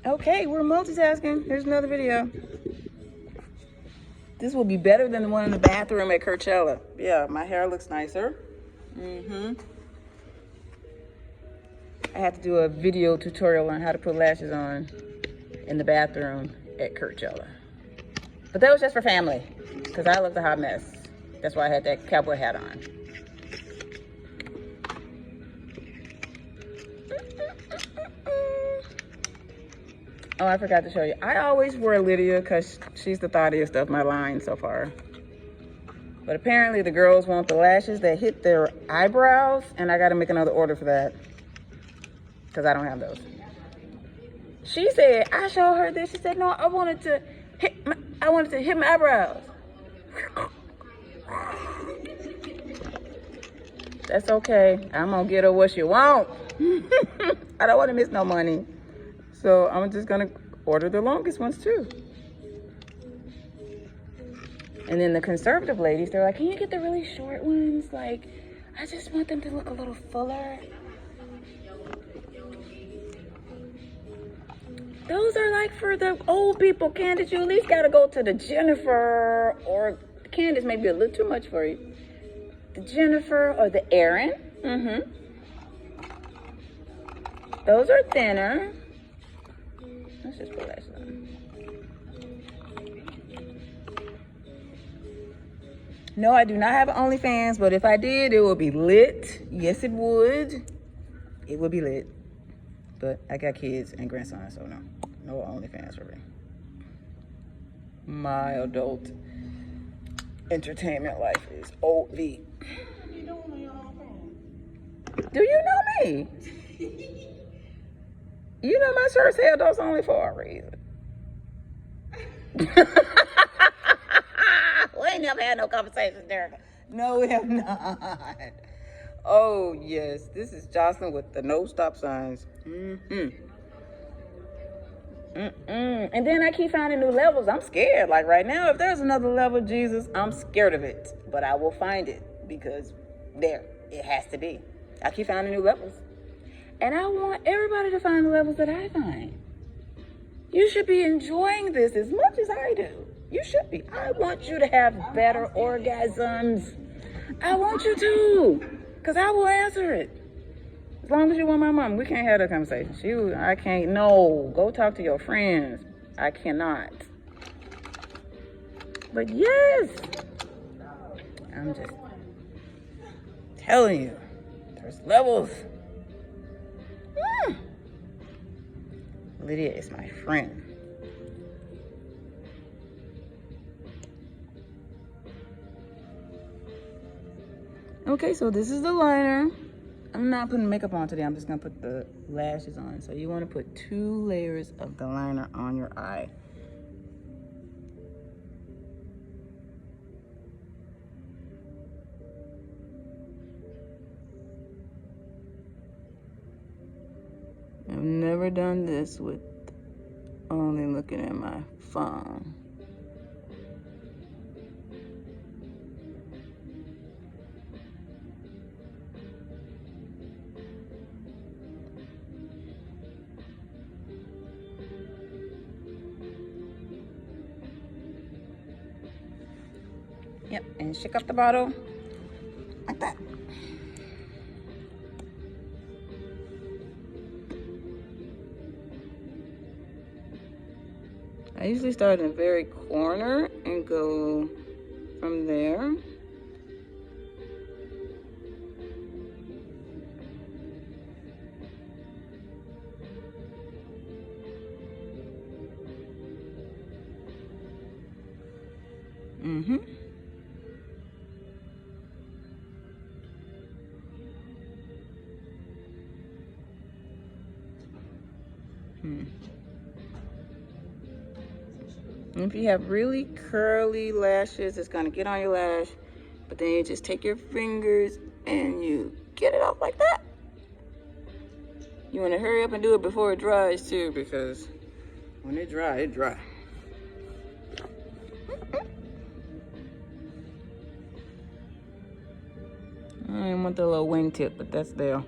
Okay, we're multitasking. Here's another video. This will be better than the one in the bathroom at Coachella. Yeah, my hair looks nicer. I had to do a video tutorial on how to put lashes on in the bathroom at Coachella. But that was just for family, because I looked a hot mess. That's why I had that cowboy hat on. Oh, I forgot to show you. I always wear Lydia because she's the thoughtiest of my line so far. But apparently the girls want the lashes that hit their eyebrows, and I got to make another order for that because I don't have those. She said, I showed her this. She said, no, I wanted to hit my eyebrows. That's okay. I'm going to get her what she want. I don't want to miss no money. So I'm just going to order the longest ones too. And then the conservative ladies, they're like, can you get the really short ones? Like, I just want them to look a little fuller. Those are like for the old people, Candace. You at least got to go to the Jennifer, or Candace may be a little too much for you. The Jennifer or the Erin. Those are thinner. Let's just put lashes on. No, I do not have an OnlyFans, but if I did, it would be lit. Yes, it would. It would be lit. But I got kids and grandsons, so no. No OnlyFans for me. My adult entertainment life is OV. Do you know me? You know my shirts had those only for a reason. We ain't never had no conversations, Derek. No, we have not. Oh, yes. This is Jocelyn with the no stop signs. And then I keep finding new levels. I'm scared. Like right now, if there's another level, Jesus, I'm scared of it. But I will find it because there, it has to be. I keep finding new levels. And I want everybody to find the levels that I find. You should be enjoying this as much as I do. You should be. I want you to have better orgasms. I want you to, because I will answer it. As long as you want my mom, we can't have that conversation. I can't, no. Go talk to your friends. I cannot. But yes, I'm just telling you, there's levels. Lydia is my friend. Okay, so this is the liner. I'm not putting makeup on today. I'm just gonna put the lashes on. So you wanna put 2 layers of the liner on your eye. I've never done this with only looking at my phone. Yep, and shake up the bottle like that. I usually start in the very corner and go from there. If you have really curly lashes, it's gonna get on your lash, but then you just take your fingers and you get it off like that. You wanna hurry up and do it before it dries too, because when it dry, it dry. I didn't want the little wingtip, but that's there.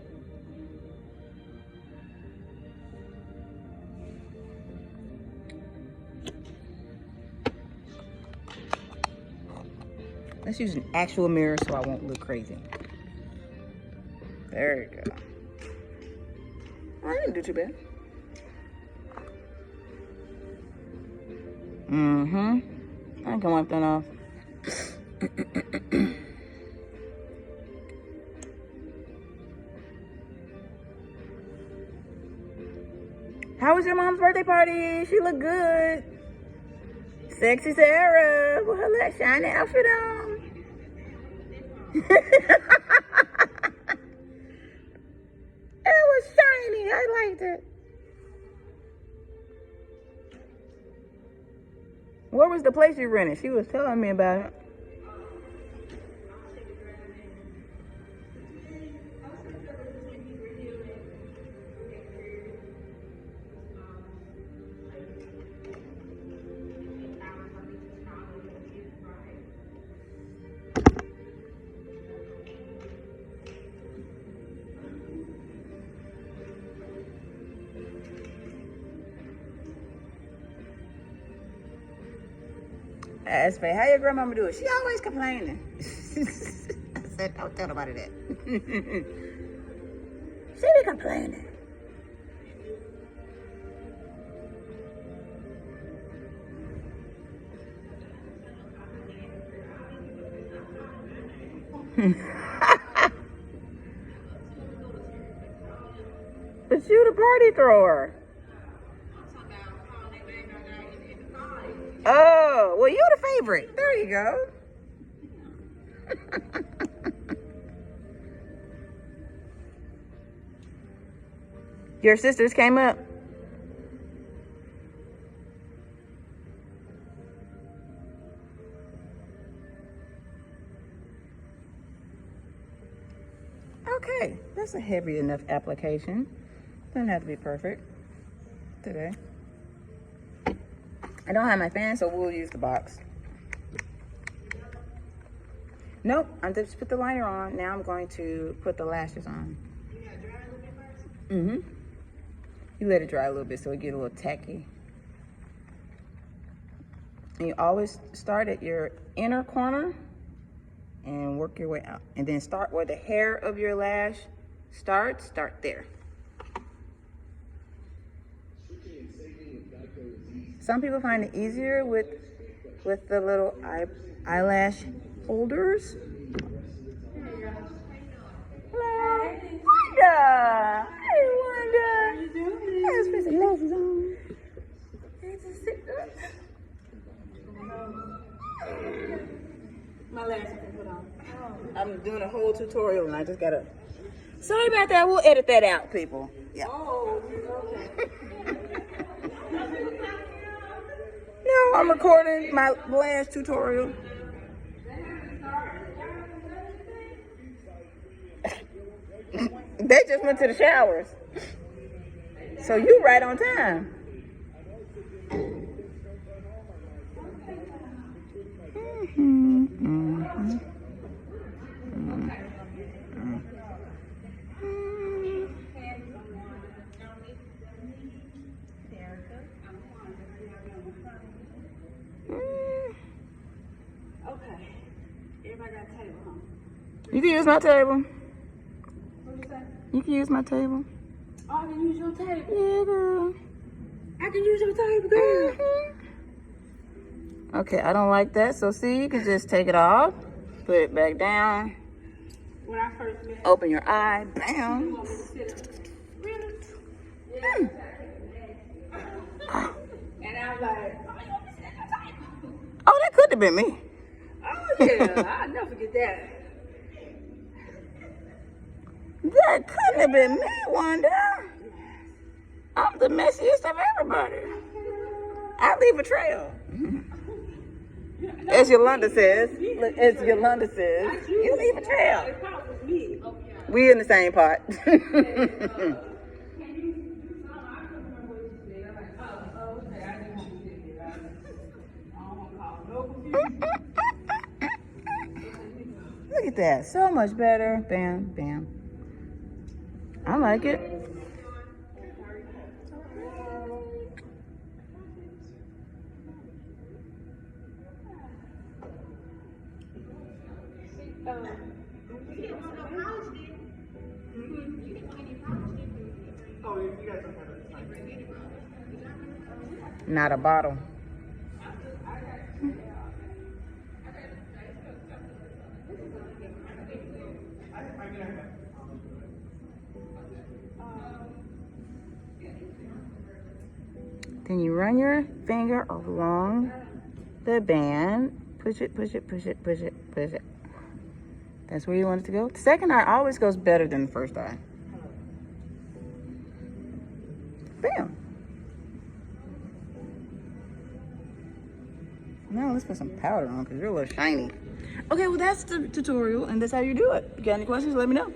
Let's use an actual mirror so I won't look crazy. There you go. I didn't do too bad. I can wipe that off. How was your mom's birthday party? She looked good. Sexy Sarah with her little shiny outfit on. It was shiny. I liked it. Where was the place you rented? She was telling me about it. I asked Faye, how your grandmama do it? She always complaining. I said, don't tell nobody that. She be complaining. But you the party thrower. Oh, well, you're the favorite. There you go. Your sisters came up. Okay, that's a heavy enough application. Doesn't have to be perfect today. I don't have my fan, so we'll use the box. Nope, I just put the liner on. Now I'm going to put the lashes on. You gotta dry a little bit first? You let it dry a little bit so it get a little tacky. And you always start at your inner corner and work your way out. And then start where the hair of your lash starts. Start there. Some people find it easier with the little eyelash holders. Hello, Wanda. Hey, Wanda. How you doing? Let's put some lashes on. My lashes can put on. I'm doing a whole tutorial and I just gotta. Sorry about that. We'll edit that out, people. Yeah. Oh, okay. No, I'm recording my lash tutorial. They just went to the showers. So you right on time. You can use my table. What you say? You can use my table. Oh, I can use your table? Yeah, girl. I can use your table, girl. Okay, I don't like that. So see, you can just take it off, put it back down. When I first met open your eye, bam. Really? Yeah. And I was like, oh, you want me to sit at your table? Oh, that could have been me. Oh, yeah. I'll never forget that. That couldn't have been me, Wanda. I'm the messiest of everybody. I leave a trail. As Yolanda says, look, as Yolanda says, you leave a trail. We in the same pot. Look at that, so much better. Bam, bam. I like it. Not a bottle. Then you run your finger along the band. Push it, push it, push it, push it, push it. That's where you want it to go. The second eye always goes better than the first eye. Bam. Now let's put some powder on because you're a little shiny. Okay, well that's the tutorial and that's how you do it. If you got any questions, let me know.